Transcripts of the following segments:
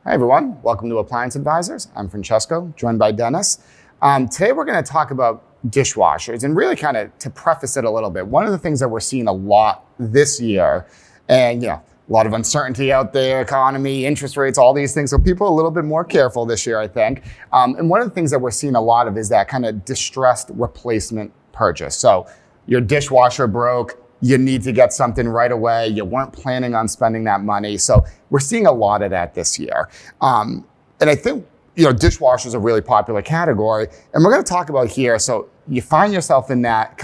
Hi everyone, welcome to Appliance Advisers. I'm Francesco, joined by Dennis. Today we're going to talk about dishwashers and really kind of to preface it a little bit. One of the things that we're seeing a lot this year, and a lot of uncertainty out there, economy, interest rates, all these things. So people are a little bit more careful this year, I think. And one of the things that we're seeing a lot of is that kind of distressed replacement purchase. So your dishwasher broke, you need to get something right away. You weren't planning on spending that money. So we're seeing a lot of that this year. And I think, dishwashers are a really popular category. And we're going to talk about here. So you find yourself in that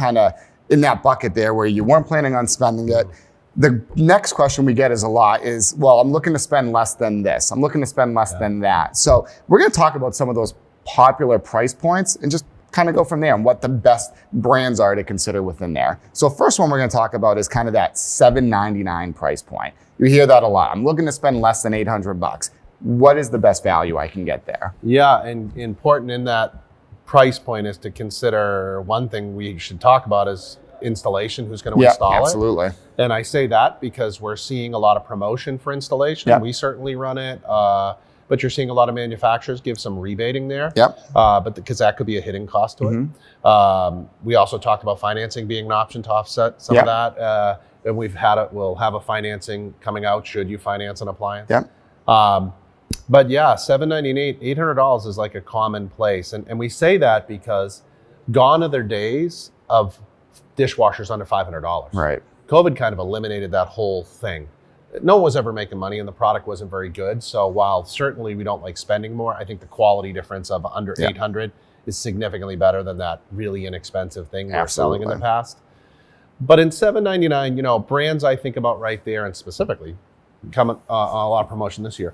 bucket there where you weren't planning on spending it. The next question we get is well, I'm looking to spend less than this. I'm looking to spend less than that. So we're going to talk about some of those popular price points and just kind of go from there and what the best brands are to consider within there. So first one we're going to talk about is kind of that $7.99 price point. You hear that a lot. I'm looking to spend less than $800. What is the best value I can get there? Yeah, and important in that price point is to consider one thing we should talk about is installation, who's going to install absolutely. it. And I say that because we're seeing a lot of promotion for installation. Yep. We certainly run it. But you're seeing a lot of manufacturers give some rebating there. Yep. But because that could be a hidden cost to it. We also talked about financing being an option to offset some of that. And we'll have a financing coming out should you finance an appliance. Yep. But yeah, $798, $800 is like a common place. And we say that because gone are their days of dishwashers under $500. Right. COVID kind of eliminated that whole thing. No one was ever making money and the product wasn't very good. So while certainly we don't like spending more, I think the quality difference of under 800 is significantly better than that really inexpensive thing we were selling in the past. But in $799, brands I think about right there and specifically coming a lot of promotion this year.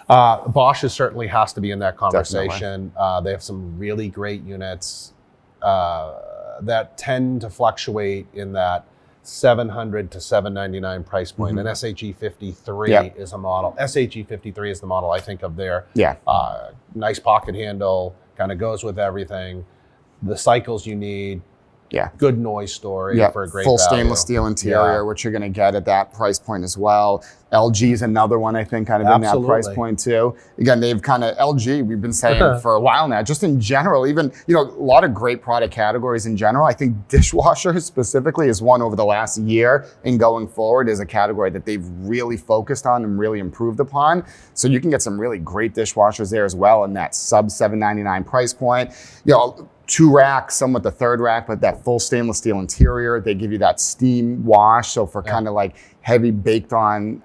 Bosch certainly has to be in that conversation. They have some really great units that tend to fluctuate in that $700 to $799 price point. And SHE 53 is a model. SHE 53 is the model I think of there. Nice pocket handle, kind of goes with everything. The cycles you need. Good noise story for a great full value. Stainless steel interior, which you're going to get at that price point as well. LG is another one, I think, kind of in that price point too. Again, they've kind of, LG, we've been saying for a while now, just in general, even, a lot of great product categories in general. I think dishwashers specifically is one over the last year and going forward is a category that they've really focused on and really improved upon. So you can get some really great dishwashers there as well in that sub $799 price point. 2 racks, some with the 3rd rack, but that full stainless steel interior. They give you that steam wash. So for kind of like heavy baked on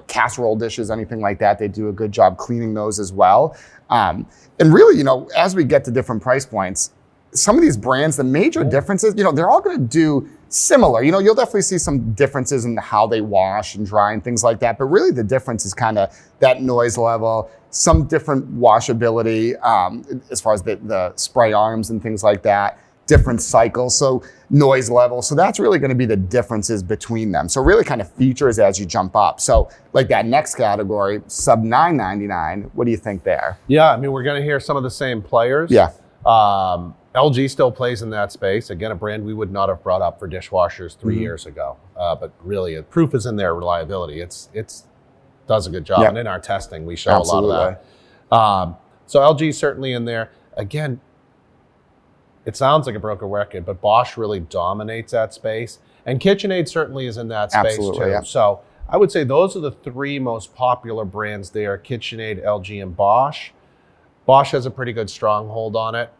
casserole dishes, anything like that, they do a good job cleaning those as well. And really, as we get to different price points, some of these brands, the major differences, they're all going to do similar. You'll definitely see some differences in how they wash and dry and things like that. But really the difference is kind of that noise level, some different washability as far as the spray arms and things like that, different cycles, so noise level. So that's really going to be the differences between them. So really kind of features as you jump up. So like that next category, sub $999, what do you think there? Yeah, I mean, we're going to hear some of the same players. LG still plays in that space. Again, a brand we would not have brought up for dishwashers 3 years ago. But really, proof is in their reliability. It's does a good job. And in our testing, we show a lot of that. So LG is certainly in there. Again, it sounds like a broken record, but Bosch really dominates that space. And KitchenAid certainly is in that space too. So I would say those are the 3 most popular brands there, KitchenAid, LG, and Bosch. Bosch has a pretty good stronghold on it.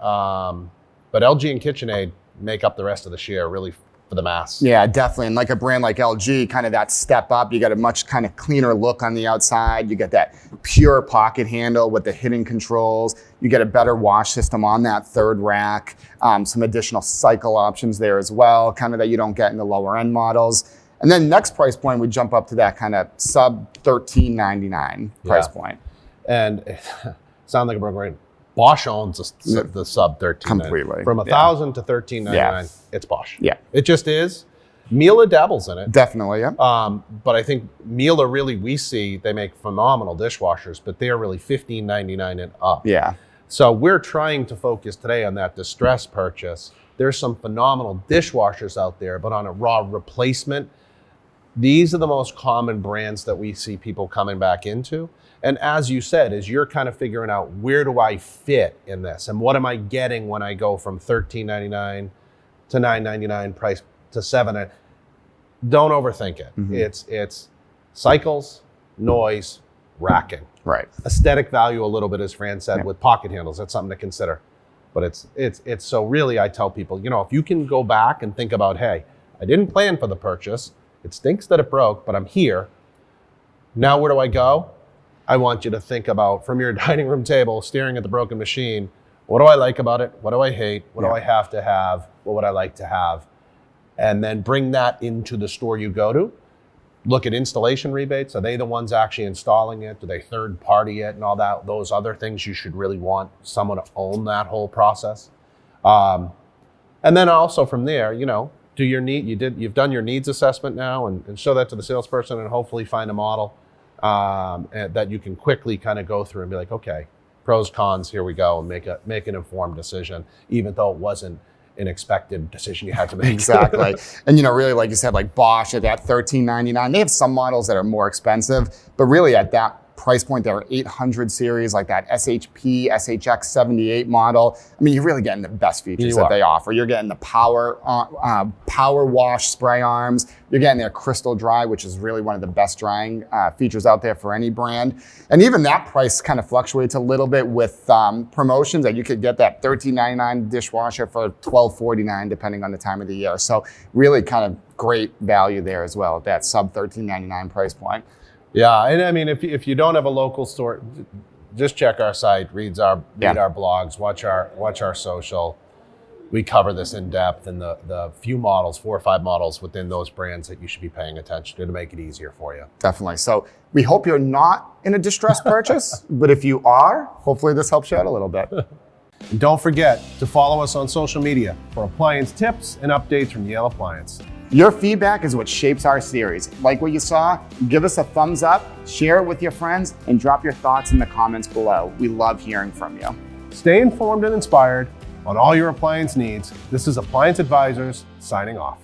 But LG and KitchenAid make up the rest of the share really for the mass. Yeah, definitely. And like a brand like LG, kind of that step up, you got a much kind of cleaner look on the outside. You get that pure pocket handle with the hidden controls. You get a better wash system on that 3rd rack. Some additional cycle options there as well, kind of that you don't get in the lower end models. And then next price point, we jump up to that kind of sub $13.99 price point. And sound like a broken record. Bosch owns the sub 13 completely. From 1,000 to 1399, it's Bosch. It just is. Miele dabbles in it. Definitely, but I think Miele really, we see they make phenomenal dishwashers, but they are really $15.99 and up. So we're trying to focus today on that distress purchase. There's some phenomenal dishwashers out there, but on a raw replacement, These are the most common brands that we see people coming back into. And as you said, as you're kind of figuring out, where do I fit in this? And what am I getting when I go from $13.99 to $9.99 price to $7? Don't overthink it. It's cycles, noise, racking. Right. Aesthetic value a little bit, as Fran said, with pocket handles. That's something to consider. But it's so really, I tell people, if you can go back and think about, hey, I didn't plan for the purchase. It stinks that it broke, but I'm here. Now where do I go? I want you to think about, from your dining room table, staring at the broken machine, what do I like about it? What do I hate? What do I have to have? What would I like to have? And then bring that into the store you go to. Look at installation rebates. Are they the ones actually installing it? Do they third party it and all that? Those other things, you should really want someone to own that whole process. And then also from there, do your you've done your needs assessment now, and show that to the salesperson, and hopefully find a model that you can quickly kind of go through and be like, okay, pros, cons, here we go, and make an informed decision, even though it wasn't an expected decision you had to make. Exactly. And really, like you said, like Bosch at that $13.99, they have some models that are more expensive, but really at that price point, there are 800 series, like that SHP, SHX 78 model. I mean, you're really getting the best features that they offer. You're getting the power wash spray arms. You're getting their crystal dry, which is really one of the best drying features out there for any brand. And even that price kind of fluctuates a little bit with promotions, that you could get that $13.99 dishwasher for $12.49, depending on the time of the year. So really kind of great value there as well, that sub $13.99 price point. Yeah, and I mean, if you don't have a local store, just check our site, read our blogs, watch our social. We cover this in depth, and the few models, 4 or 5 models within those brands that you should be paying attention to make it easier for you. Definitely. So we hope you're not in a distressed purchase, but if you are, hopefully this helps you out a little bit. And don't forget to follow us on social media for appliance tips and updates from Yale Appliance. Your feedback is what shapes our series. Like what you saw, give us a thumbs up, share it with your friends, and drop your thoughts in the comments below. We love hearing from you. Stay informed and inspired on all your appliance needs. This is Appliance Advisors signing off.